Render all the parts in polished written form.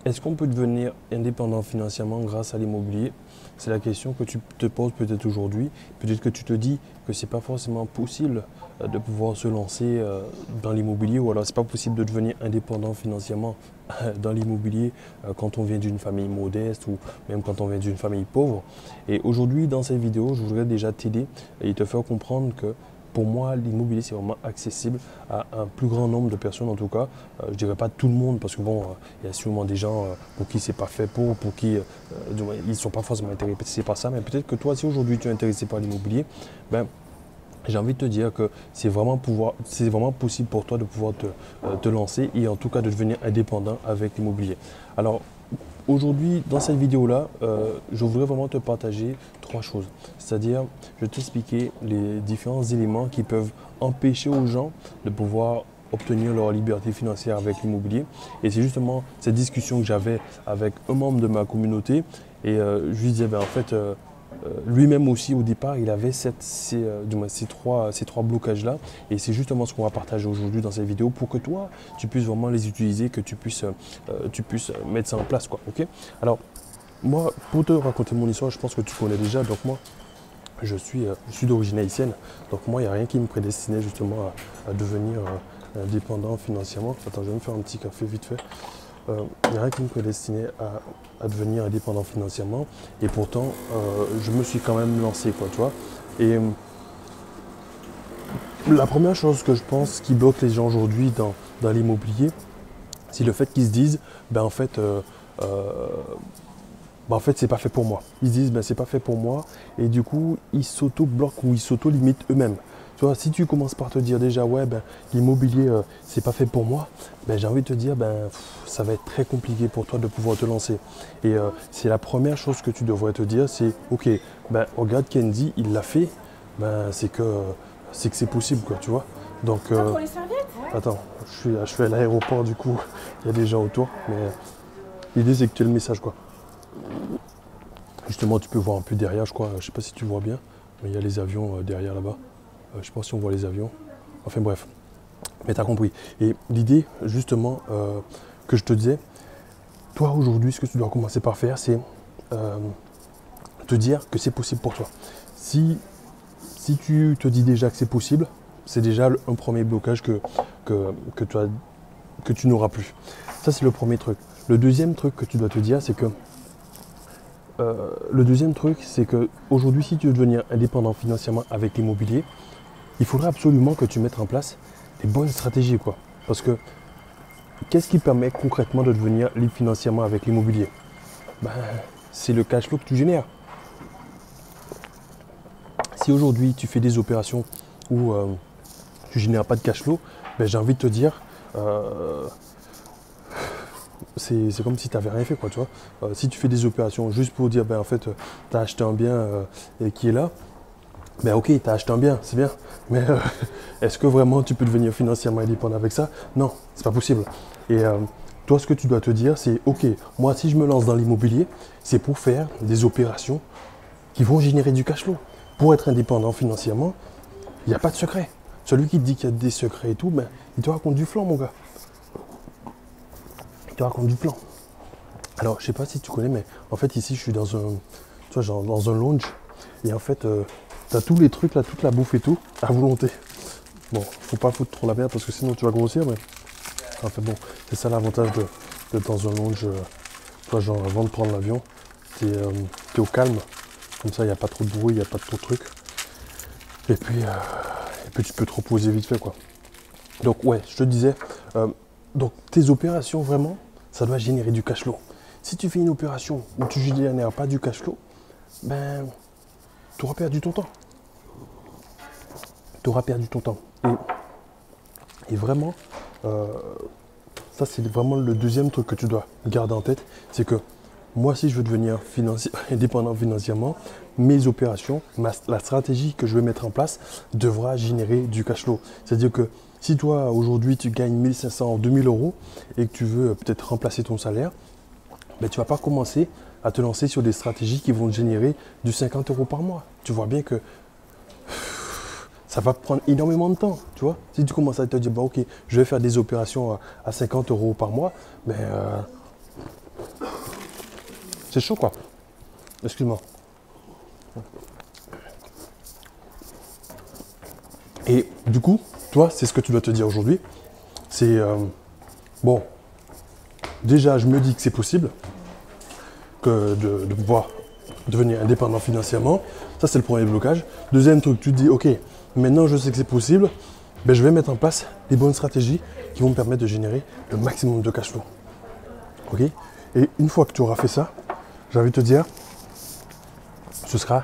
Est-ce qu'on peut devenir indépendant financièrement grâce à l'immobilier? C'est la question que tu te poses peut-être aujourd'hui. Peut-être que tu te dis que c'est pas forcément possible de pouvoir se lancer dans l'immobilier ou alors c'est pas possible de devenir indépendant financièrement dans l'immobilier quand on vient d'une famille modeste ou même quand on vient d'une famille pauvre. Et aujourd'hui, dans cette vidéo, je voudrais déjà t'aider et te faire comprendre que pour moi, l'immobilier, c'est vraiment accessible à un plus grand nombre de personnes, en tout cas. Je ne dirais pas tout le monde, parce que bon, il y a sûrement des gens pour qui c'est pas fait pour qui du moins, ils ne sont pas forcément intéressés par ça. Mais peut-être que toi, si aujourd'hui tu es intéressé par l'immobilier, ben, j'ai envie de te dire que c'est vraiment possible pour toi de pouvoir te lancer et en tout cas de devenir indépendant avec l'immobilier. Alors, aujourd'hui, dans cette vidéo-là, je voudrais vraiment te partager trois choses. C'est-à-dire, je vais t'expliquer les différents éléments qui peuvent empêcher aux gens de pouvoir obtenir leur liberté financière avec l'immobilier. Et c'est justement cette discussion que j'avais avec un membre de ma communauté. Et je lui disais, ben, en fait, lui-même aussi au départ, il avait du moins ces trois blocages-là. Et c'est justement ce qu'on va partager aujourd'hui dans cette vidéo pour que toi, tu puisses vraiment les utiliser, que tu puisses mettre ça en place, quoi. Ok. Alors, moi, pour te raconter mon histoire, je pense que tu connais déjà. Donc moi, je suis d'origine haïtienne. Donc moi, il n'y a rien qui me prédestinait justement à devenir indépendant financièrement. Attends, je vais me faire un petit café vite fait. Il n'y a rien qui me prédestinait à devenir indépendant financièrement. Et pourtant, je me suis quand même lancé, quoi, tu vois. Et la première chose que je pense qui bloque les gens aujourd'hui dans l'immobilier, c'est le fait qu'ils se disent, ben en fait, c'est pas fait pour moi. Ils se disent, ben, c'est pas fait pour moi. Et du coup, ils s'auto-bloquent ou ils s'auto-limitent eux-mêmes. Tu vois, si tu commences par te dire déjà, ouais, ben, l'immobilier, c'est pas fait pour moi, ben, j'ai envie de te dire, ben, ça va être très compliqué pour toi de pouvoir te lancer. Et c'est la première chose que tu devrais te dire, c'est, ok, ben, regarde Candy, il l'a fait, ben, c'est que c'est possible, quoi, tu vois. Donc, Pour les serviettes? attends, je suis à l'aéroport, du coup, il y a des gens autour, mais l'idée, c'est que tu aies le message, quoi. Justement, tu peux voir un peu derrière, je crois. Je sais pas si tu vois bien, mais il y a les avions derrière là-bas. Je sais pas si on voit les avions. Enfin bref, mais tu as compris. Et l'idée, justement, que je te disais, toi aujourd'hui, ce que tu dois commencer par faire, c'est te dire que c'est possible pour toi. Si tu te dis déjà que c'est possible, c'est déjà un premier blocage que tu n'auras plus. Ça, c'est le premier truc. Le deuxième truc que tu dois te dire, c'est que aujourd'hui, si tu veux devenir indépendant financièrement avec l'immobilier, il faudrait absolument que tu mettes en place des bonnes stratégies, quoi. Parce que qu'est-ce qui permet concrètement de devenir libre financièrement avec l'immobilier? Ben, c'est le cash flow que tu génères. Si aujourd'hui tu fais des opérations où tu ne génères pas de cash flow, ben, j'ai envie de te dire, c'est comme si tu n'avais rien fait, quoi, tu vois. Si tu fais des opérations juste pour dire, ben, en fait, tu as acheté un bien qui est là, ben ok, tu as acheté un bien, c'est bien. Mais est-ce que vraiment tu peux devenir financièrement indépendant avec ça? Non, c'est pas possible. Et toi, ce que tu dois te dire, c'est ok, moi, si je me lance dans l'immobilier, c'est pour faire des opérations qui vont générer du cash flow. Pour être indépendant financièrement, il n'y a pas de secret. Celui qui te dit qu'il y a des secrets et tout, ben, il te raconte du flan, mon gars. Il te raconte du flan. Alors, je sais pas si tu connais, mais en fait, ici, je suis dans un, tu vois, genre, dans un lounge. Et en fait, tu as tous les trucs, là, toute la bouffe et tout, à volonté. Bon, faut pas foutre trop la merde parce que sinon tu vas grossir, mais en fait, bon, c'est ça l'avantage d'être dans un lounge. Toi, genre, avant de prendre l'avion, t'es au calme. Comme ça, il n'y a pas trop de bruit, il n'y a pas trop de trucs. Et puis tu peux te reposer vite fait, quoi. Donc, ouais, je te disais, donc tes opérations, vraiment, ça doit générer du cash flow. Si tu fais une opération où tu ne génères pas du cash flow, ben, tu auras perdu ton temps. Tu auras perdu ton temps. Et vraiment, ça c'est vraiment le deuxième truc que tu dois garder en tête, c'est que moi si je veux devenir indépendant financièrement, mes opérations, la stratégie que je vais mettre en place devra générer du cash flow. C'est-à-dire que si toi aujourd'hui tu gagnes 1500 ou 2000 euros et que tu veux peut-être remplacer ton salaire, ben, tu ne vas pas commencer à te lancer sur des stratégies qui vont te générer du 50 euros par mois. Tu vois bien que ça va prendre énormément de temps, tu vois. Si tu commences à te dire, bah, ok, je vais faire des opérations à 50 euros par mois, ben, C'est chaud quoi. Excuse-moi. Et du coup, toi, c'est ce que tu dois te dire aujourd'hui. C'est bon, déjà, je me dis que c'est possible de pouvoir devenir indépendant financièrement. Ça, c'est le premier blocage. Deuxième truc, tu te dis, ok, maintenant je sais que c'est possible, ben, je vais mettre en place les bonnes stratégies qui vont me permettre de générer le maximum de cash flow. Ok. Et une fois que tu auras fait ça, j'ai envie de te dire, ce sera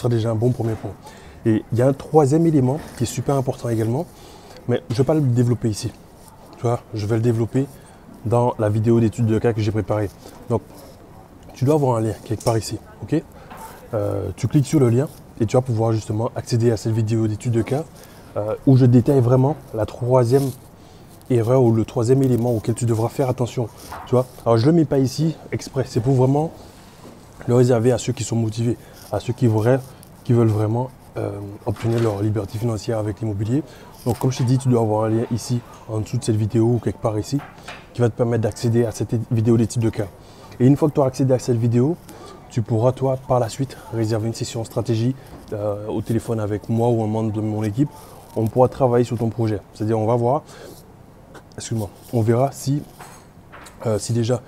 déjà un bon premier point. Et il y a un troisième élément qui est super important également, mais je ne vais pas le développer ici. Tu vois, je vais le développer dans la vidéo d'étude de cas que j'ai préparée. Donc, tu dois avoir un lien quelque part ici. Ok. Tu cliques sur le lien et tu vas pouvoir justement accéder à cette vidéo d'étude de cas où je détaille vraiment la troisième erreur ou le troisième élément auquel tu devras faire attention. Tu vois. Alors, je ne le mets pas ici exprès. C'est pour vraiment le réserver à ceux qui sont motivés, à ceux qui veulent vraiment obtenir leur liberté financière avec l'immobilier. Donc comme je t'ai dit, tu dois avoir un lien ici, en dessous de cette vidéo ou quelque part ici, qui va te permettre d'accéder à cette vidéo d'étude de cas. Et une fois que tu auras accédé à cette vidéo, tu pourras toi par la suite réserver une session stratégie au téléphone avec moi ou un membre de mon équipe. On pourra travailler sur ton projet. C'est-à-dire on va voir, excuse-moi, on verra si déjà,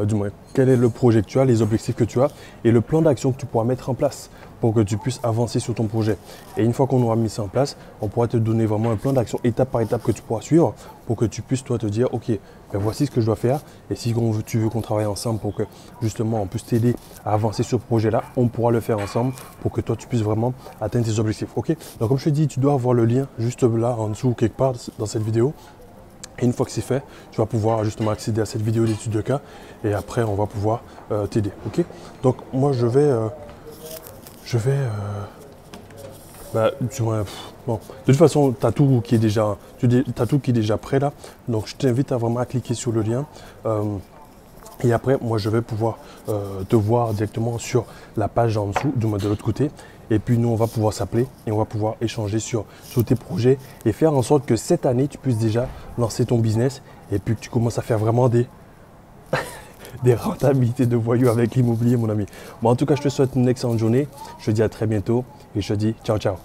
du moins, quel est le projet que tu as, les objectifs que tu as et le plan d'action que tu pourras mettre en place pour que tu puisses avancer sur ton projet. Et une fois qu'on aura mis ça en place, on pourra te donner vraiment un plan d'action étape par étape que tu pourras suivre pour que tu puisses toi te dire, ok, ben voici ce que je dois faire. Et si tu veux qu'on travaille ensemble pour que justement on puisse t'aider à avancer sur ce projet-là, on pourra le faire ensemble pour que toi tu puisses vraiment atteindre tes objectifs. Ok. Donc comme je te dis, tu dois avoir le lien juste là en dessous quelque part dans cette vidéo. Et une fois que c'est fait, tu vas pouvoir justement accéder à cette vidéo d'étude de cas et après on va pouvoir t'aider. Ok. Donc moi je vais bon, de toute façon, tu as tout qui est déjà prêt là. Donc je t'invite à vraiment cliquer sur le lien. Et après, moi, je vais pouvoir te voir directement sur la page en dessous, du moins de l'autre côté. Et puis, nous, on va pouvoir s'appeler et on va pouvoir échanger sur tes projets et faire en sorte que cette année, tu puisses déjà lancer ton business et puis que tu commences à faire vraiment des rentabilités de voyous avec l'immobilier, mon ami. Bon, en tout cas, je te souhaite une excellente journée. Je te dis à très bientôt et je te dis ciao, ciao.